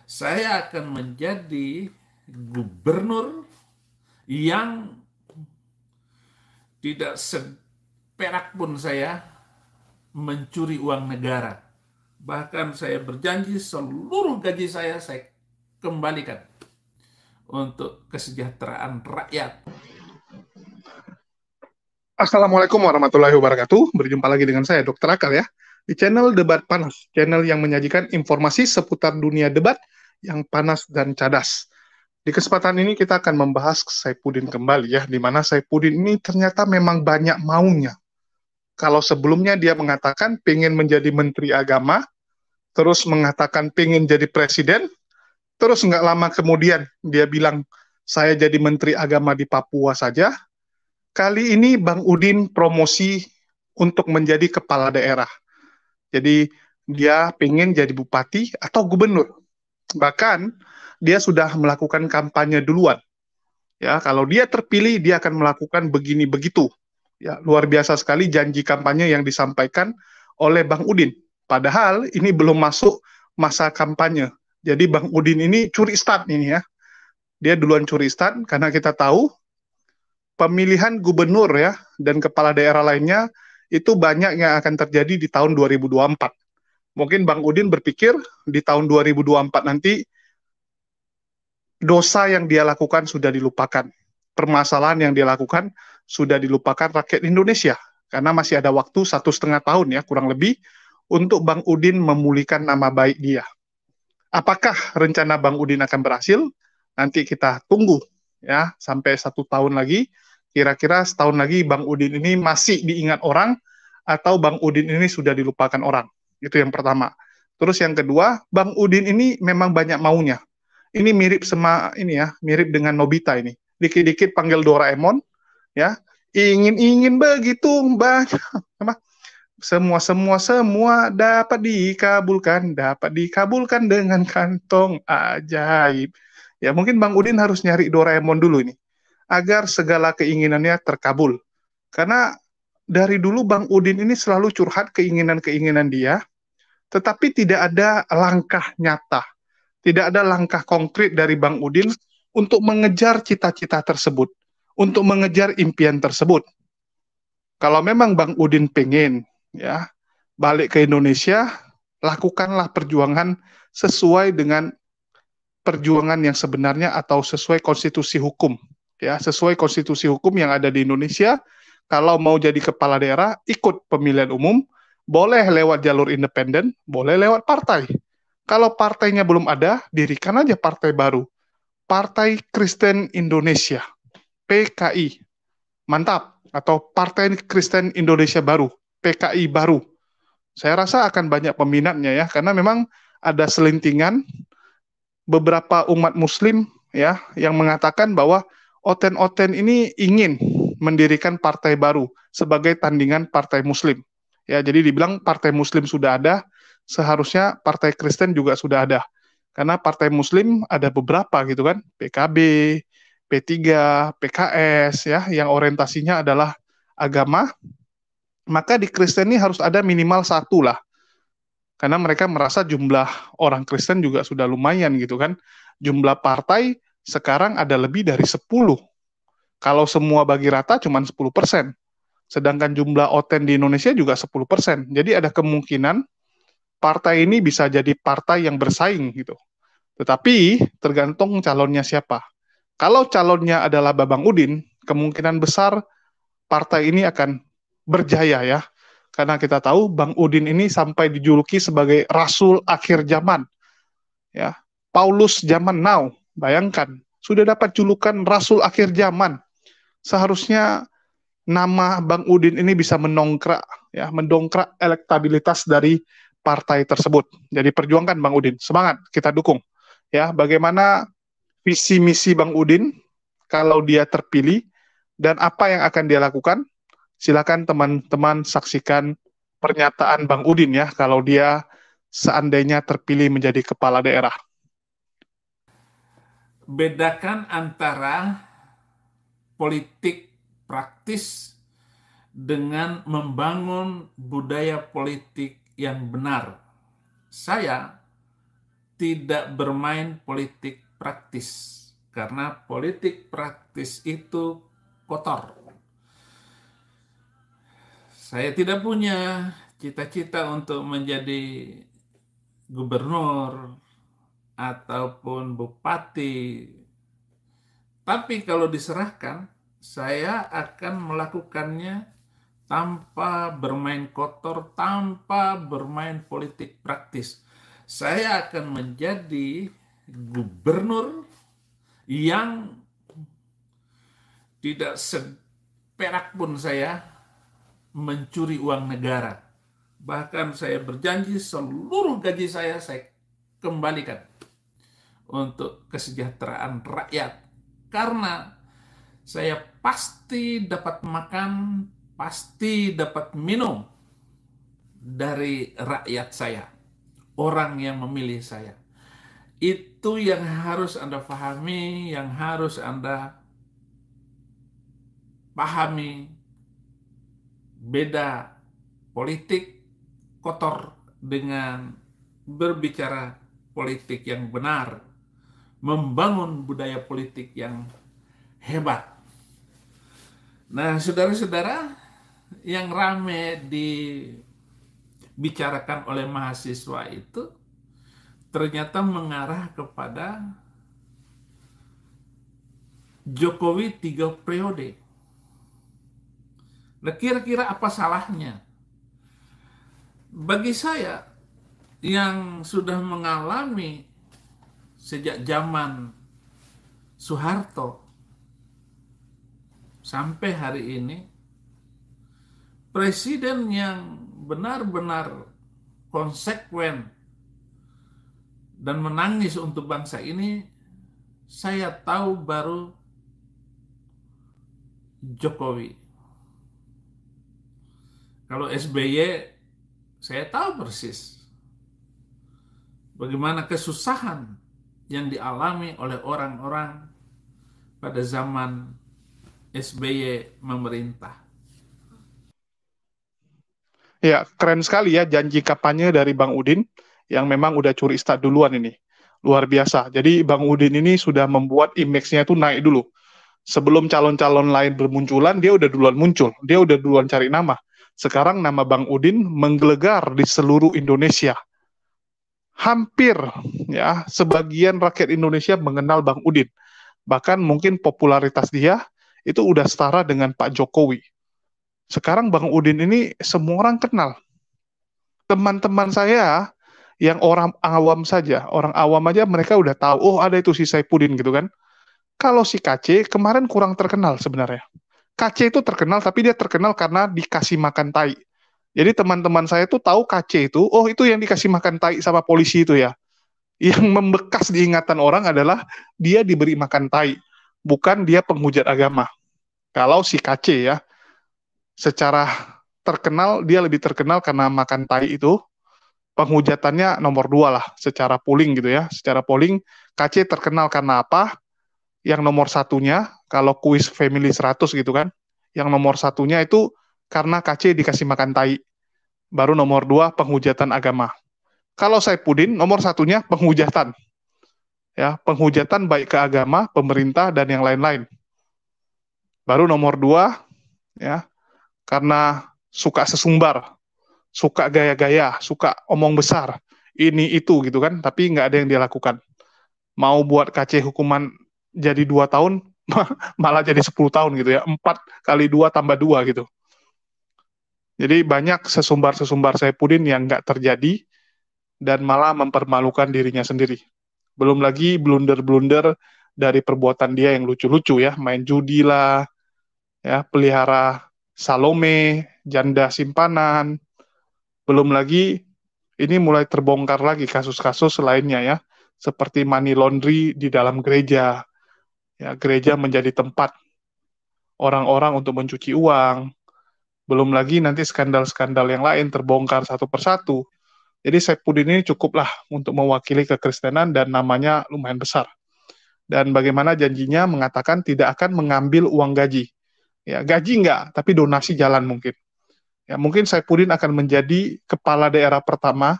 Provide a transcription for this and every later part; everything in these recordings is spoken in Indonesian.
Saya akan menjadi gubernur yang tidak seperak pun saya mencuri uang negara. Bahkan saya berjanji seluruh gaji saya kembalikan untuk kesejahteraan rakyat. Assalamualaikum warahmatullahi wabarakatuh. Berjumpa lagi dengan saya, Dr. Akal ya, di channel Debat Panas, channel yang menyajikan informasi seputar dunia debat yang panas dan cadas. Di kesempatan ini kita akan membahas Saifuddin kembali ya, di mana Saifuddin ini ternyata memang banyak maunya. Kalau sebelumnya dia mengatakan pengen menjadi menteri agama, terus mengatakan pengen jadi presiden, terus nggak lama kemudian dia bilang saya jadi menteri agama di Papua saja. Kali ini Bang Udin promosi untuk menjadi kepala daerah. Jadi dia pengen jadi bupati atau gubernur. Bahkan dia sudah melakukan kampanye duluan. Ya, kalau dia terpilih dia akan melakukan begini begitu. Ya, luar biasa sekali janji kampanye yang disampaikan oleh Bang Udin. Padahal ini belum masuk masa kampanye. Jadi Bang Udin ini curi start ini ya. Dia duluan curi start karena kita tahu pemilihan gubernur ya dan kepala daerah lainnya itu banyak yang akan terjadi di tahun 2024. Mungkin Bang Udin berpikir di tahun 2024 nanti dosa yang dia lakukan sudah dilupakan. Permasalahan yang dia lakukan sudah dilupakan rakyat Indonesia. Karena masih ada waktu 1,5 tahun ya kurang lebih untuk Bang Udin memulihkan nama baik dia. Apakah rencana Bang Udin akan berhasil? Nanti kita tunggu ya sampai 1 tahun lagi. Kira-kira setahun lagi Bang Udin ini masih diingat orang atau Bang Udin ini sudah dilupakan orang. Itu yang pertama. Terus yang kedua, Bang Udin ini memang banyak maunya. Ini mirip sama ini ya, mirip dengan Nobita ini. Dikit-dikit panggil Doraemon, ya. Ingin-ingin begitu banyak. Semua dapat dikabulkan dengan kantong ajaib. Ya, mungkin Bang Udin harus nyari Doraemon dulu ini agar segala keinginannya terkabul. Karena dari dulu Bang Udin ini selalu curhat keinginan-keinginan dia, tetapi tidak ada langkah nyata, tidak ada langkah konkret dari Bang Udin untuk mengejar cita-cita tersebut, untuk mengejar impian tersebut. Kalau memang Bang Udin pengen ya balik ke Indonesia, lakukanlah perjuangan sesuai dengan perjuangan yang sebenarnya atau sesuai konstitusi hukum. Ya, sesuai konstitusi hukum yang ada di Indonesia, kalau mau jadi kepala daerah, ikut pemilihan umum, boleh lewat jalur independen, boleh lewat partai. Kalau partainya belum ada, dirikan aja partai baru. Partai Kristen Indonesia, PKI. Mantap. Atau Partai Kristen Indonesia Baru, PKI baru. Saya rasa akan banyak peminatnya ya, karena memang ada selintingan beberapa umat muslim ya yang mengatakan bahwa Oten-Oten ini ingin mendirikan partai baru sebagai tandingan partai muslim. Ya, jadi dibilang partai muslim sudah ada, seharusnya partai Kristen juga sudah ada. Karena partai muslim ada beberapa gitu kan, PKB, P3, PKS ya yang orientasinya adalah agama, maka di Kristen ini harus ada minimal satu lah karena mereka merasa jumlah orang Kristen juga sudah lumayan gitu kan. Jumlah partai sekarang ada lebih dari 10. Kalau semua bagi rata cuma 10%. Sedangkan jumlah OTEN di Indonesia juga 10%. Jadi ada kemungkinan partai ini bisa jadi partai yang bersaing gitu. Tetapi tergantung calonnya siapa. Kalau calonnya adalah Babang Udin, kemungkinan besar partai ini akan berjaya ya. Karena kita tahu Bang Udin ini sampai dijuluki sebagai Rasul akhir zaman. Ya, Paulus zaman now. Bayangkan, sudah dapat julukan Rasul akhir zaman. Seharusnya nama Bang Udin ini bisa mendongkrak elektabilitas dari partai tersebut. Jadi perjuangkan Bang Udin, semangat, kita dukung. Ya, bagaimana visi misi Bang Udin kalau dia terpilih dan apa yang akan dia lakukan? Silakan teman-teman saksikan pernyataan Bang Udin ya kalau dia seandainya terpilih menjadi kepala daerah. Bedakan antara politik praktis dengan membangun budaya politik yang benar. Saya tidak bermain politik praktis, karena politik praktis itu kotor. Saya tidak punya cita-cita untuk menjadi gubernur ataupun bupati, tapi kalau diserahkan, saya akan melakukannya tanpa bermain kotor, tanpa bermain politik praktis. Saya akan menjadi gubernur yang tidak seperak pun saya mencuri uang negara. Bahkan saya berjanji seluruh gaji saya kembalikan untuk kesejahteraan rakyat. Karena saya pasti dapat makan, pasti dapat minum dari rakyat saya, orang yang memilih saya. Itu yang harus Anda pahami, yang harus Anda pahami. Beda politik kotor dengan berbicara politik yang benar, membangun budaya politik yang hebat. Nah, saudara-saudara, yang rame dibicarakan oleh mahasiswa itu ternyata mengarah kepada Jokowi 3 periode. Nah, kira-kira apa salahnya? Bagi saya yang sudah mengalami sejak zaman Soeharto sampai hari ini, presiden yang benar-benar konsekuen dan menangis untuk bangsa ini, saya tahu baru Jokowi. Kalau SBY, saya tahu persis bagaimana kesusahan yang dialami oleh orang-orang pada zaman SBY memerintah. Ya, keren sekali ya janji kampanye dari Bang Udin yang memang udah curi start duluan ini. Luar biasa. Jadi Bang Udin ini sudah membuat image-nya itu naik dulu. Sebelum calon-calon lain bermunculan, dia udah duluan muncul. Dia udah duluan cari nama. Sekarang nama Bang Udin menggelegar di seluruh Indonesia. Hampir ya sebagian rakyat Indonesia mengenal Bang Udin. Bahkan mungkin popularitas dia itu udah setara dengan Pak Jokowi. Sekarang Bang Udin ini semua orang kenal. Teman-teman saya yang orang awam saja, orang awam aja mereka udah tahu, oh ada itu si Saipudin gitu kan. Kalau si KC kemarin kurang terkenal sebenarnya. KC itu terkenal, tapi dia terkenal karena dikasih makan tai. Jadi teman-teman saya tuh tahu KC itu, oh itu yang dikasih makan tai sama polisi itu ya. Yang membekas di ingatan orang adalah dia diberi makan tai, bukan dia penghujat agama. Kalau si KC ya, secara terkenal, dia lebih terkenal karena makan tai itu, penghujatannya nomor 2 lah, secara polling gitu ya. Secara polling, KC terkenal karena apa? Yang nomor satunya, kalau kuis family 100 gitu kan, yang nomor satunya itu karena KC dikasih makan tai. Baru nomor 2 penghujatan agama. Kalau Saipudin, nomor satunya penghujatan. Ya, penghujatan baik ke agama, pemerintah, dan yang lain-lain. Baru nomor 2, ya, karena suka sesumbar, suka gaya-gaya, suka omong besar, ini itu gitu kan, tapi nggak ada yang dia lakukan. Mau buat KC hukuman jadi 2 tahun, malah jadi 10 tahun gitu ya, 4 kali 2 tambah 2 gitu. Jadi banyak sesumbar-sesumbar Saipudin yang nggak terjadi, dan malah mempermalukan dirinya sendiri. Belum lagi blunder-blunder dari perbuatan dia yang lucu-lucu ya, main judi lah, ya, pelihara Salome, janda simpanan. Belum lagi ini mulai terbongkar lagi kasus-kasus lainnya ya, seperti money laundry di dalam gereja. Ya, gereja menjadi tempat orang-orang untuk mencuci uang. Belum lagi nanti skandal-skandal yang lain terbongkar satu persatu. Jadi Saipudin ini cukuplah untuk mewakili kekristenan dan namanya lumayan besar. Dan bagaimana janjinya mengatakan tidak akan mengambil uang gaji. Ya, gaji enggak, tapi donasi jalan mungkin. Ya, mungkin Saipudin akan menjadi kepala daerah pertama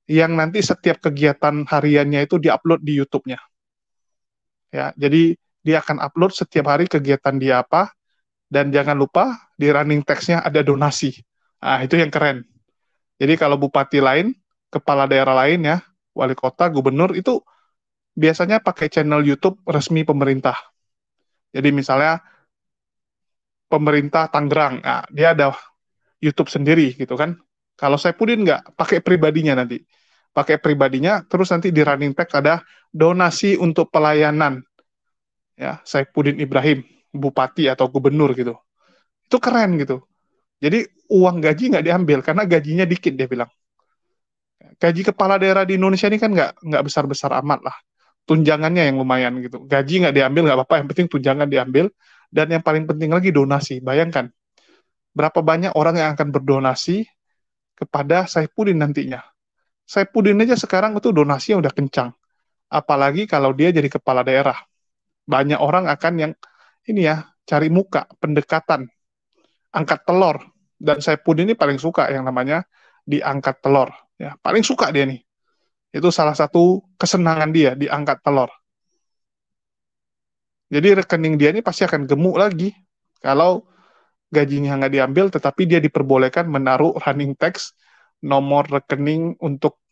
yang nanti setiap kegiatan hariannya itu diupload di YouTube-nya. Ya, jadi dia akan upload setiap hari kegiatan dia apa, dan jangan lupa di running text-nya ada donasi. Nah, itu yang keren. Jadi kalau bupati lain, kepala daerah lain ya, wali kota, gubernur itu biasanya pakai channel YouTube resmi pemerintah. Jadi misalnya pemerintah Tangerang, nah, dia ada YouTube sendiri gitu kan. Kalau Saipudin nggak, pakai pribadinya nanti. Pakai pribadinya, terus nanti di running text ada donasi untuk pelayanan. Ya, Saipudin Ibrahim, bupati atau gubernur gitu. Itu keren gitu. Jadi uang gaji nggak diambil, karena gajinya dikit dia bilang. Gaji kepala daerah di Indonesia ini kan nggak besar-besar amat lah. Tunjangannya yang lumayan gitu. Gaji nggak diambil, nggak apa-apa, yang penting tunjangan diambil. Dan yang paling penting lagi donasi. Bayangkan, berapa banyak orang yang akan berdonasi kepada Saipudin nantinya. Saipudin aja sekarang itu donasinya udah kencang. Apalagi kalau dia jadi kepala daerah. Banyak orang akan yang ini ya, cari muka, pendekatan, angkat telur. Dan Saipudin ini paling suka yang namanya diangkat telur. Ya, paling suka dia nih. Itu salah satu kesenangan dia, diangkat telur. Jadi rekening dia ini pasti akan gemuk lagi. Kalau gajinya nggak diambil, tetapi dia diperbolehkan menaruh running text nomor rekening untuk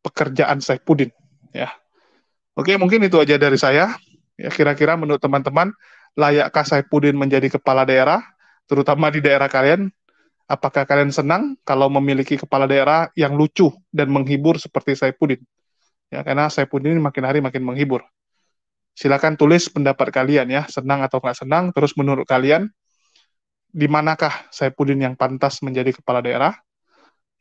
pekerjaan Saipudin. Ya, oke, mungkin itu aja dari saya. Ya, kira-kira menurut teman-teman, layakkah Saipudin menjadi kepala daerah, terutama di daerah kalian? Apakah kalian senang kalau memiliki kepala daerah yang lucu dan menghibur seperti Saipudin? Ya, karena Saipudin ini makin hari makin menghibur. Silakan tulis pendapat kalian ya, senang atau nggak senang. Terus menurut kalian, di manakah Saipudin yang pantas menjadi kepala daerah?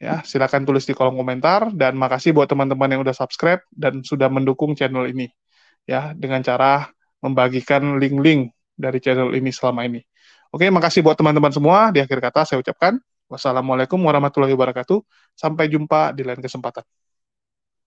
Ya, silakan tulis di kolom komentar, dan makasih buat teman-teman yang udah subscribe dan sudah mendukung channel ini ya dengan cara membagikan link-link dari channel ini selama ini. Oke, makasih buat teman-teman semua. Di akhir kata saya ucapkan wassalamualaikum warahmatullahi wabarakatuh. Sampai jumpa di lain kesempatan.